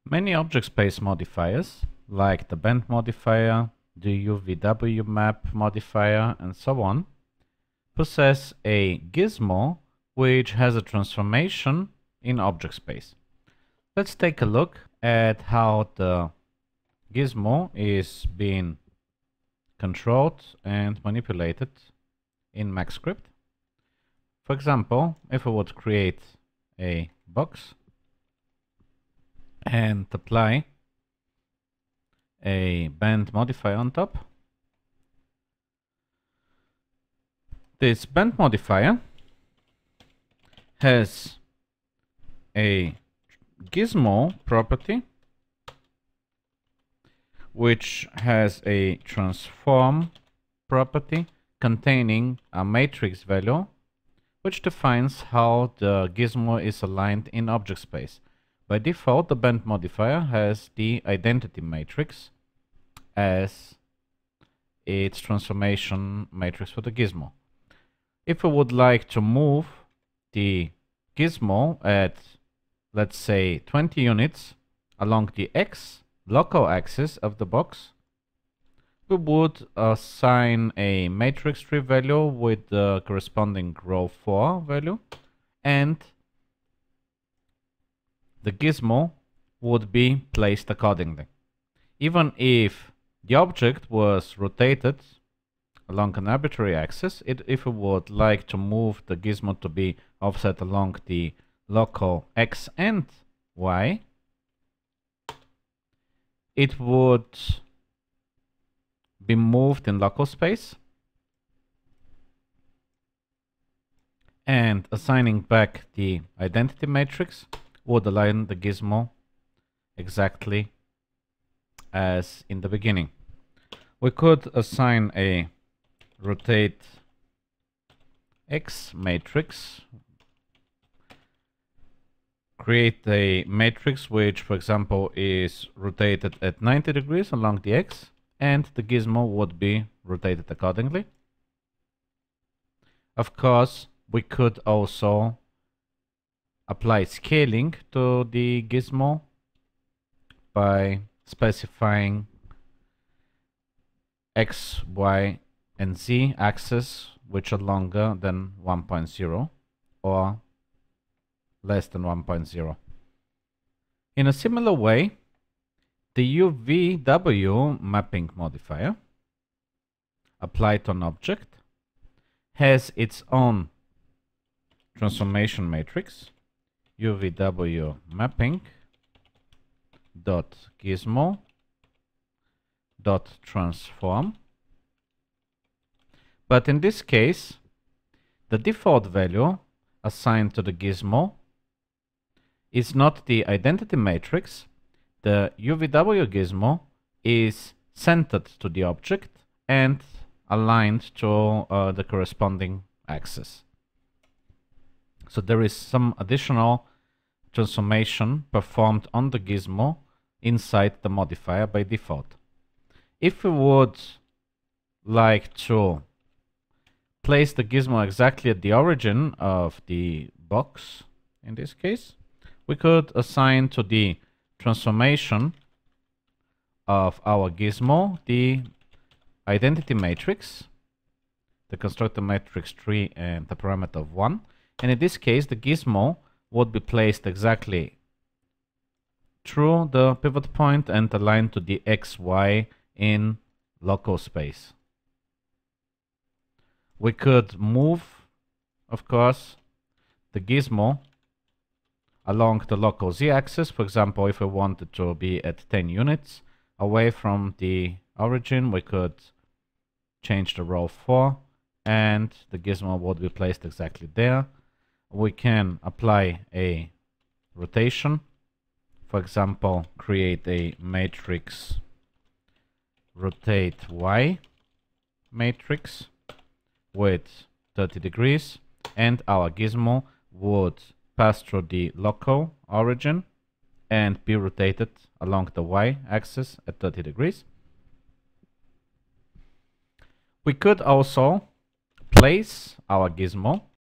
Many object space modifiers, like the bend modifier, the UVW map modifier, and so on, possess a gizmo which has a transformation in object space. Let's take a look at how the gizmo is being controlled and manipulated in MaxScript. For example, if I would create a box and apply a bend modifier on top, this bend modifier has a gizmo property which has a transform property containing a matrix value which defines how the gizmo is aligned in object space. By default, the bend modifier has the identity matrix as its transformation matrix for the gizmo. If I would like to move the gizmo at, let's say, 20 units along the X local axis of the box, we would assign a matrix tree value with the corresponding row 4 value, and the gizmo would be placed accordingly. Even if the object was rotated along an arbitrary axis, if we would like to move the gizmo to be offset along the local X and Y, it would be moved in local space, and assigning back the identity matrix would align the gizmo exactly as in the beginning. We could assign a rotate X matrix, create a matrix which, for example, is rotated at 90 degrees along the X, and the gizmo would be rotated accordingly. Of course, we could also apply scaling to the gizmo by specifying X, Y, and Z axes which are longer than 1.0 or less than 1.0. In a similar way, the UVW mapping modifier applied to an object has its own transformation matrix, UVW mapping dot gizmo dot transform. But in this case, the default value assigned to the gizmo is not the identity matrix. The UVW gizmo is centered to the object and aligned to the corresponding axis. So there is some additional transformation performed on the gizmo inside the modifier by default. If we would like to place the gizmo exactly at the origin of the box, in this case, we could assign to the transformation of our gizmo the identity matrix, the constructor matrix tree, and the parameter of 1. And in this case, the gizmo would be placed exactly through the pivot point and aligned to the X, Y in local space. We could move, of course, the gizmo along the local Z axis. For example, if we wanted to be at 10 units away from the origin, we could change the row 4 and the gizmo would be placed exactly there. We can apply a rotation. For example, create a matrix rotate Y matrix with 30 degrees, and our gizmo would pass through the local origin and be rotated along the Y axis at 30 degrees. We could also place our gizmo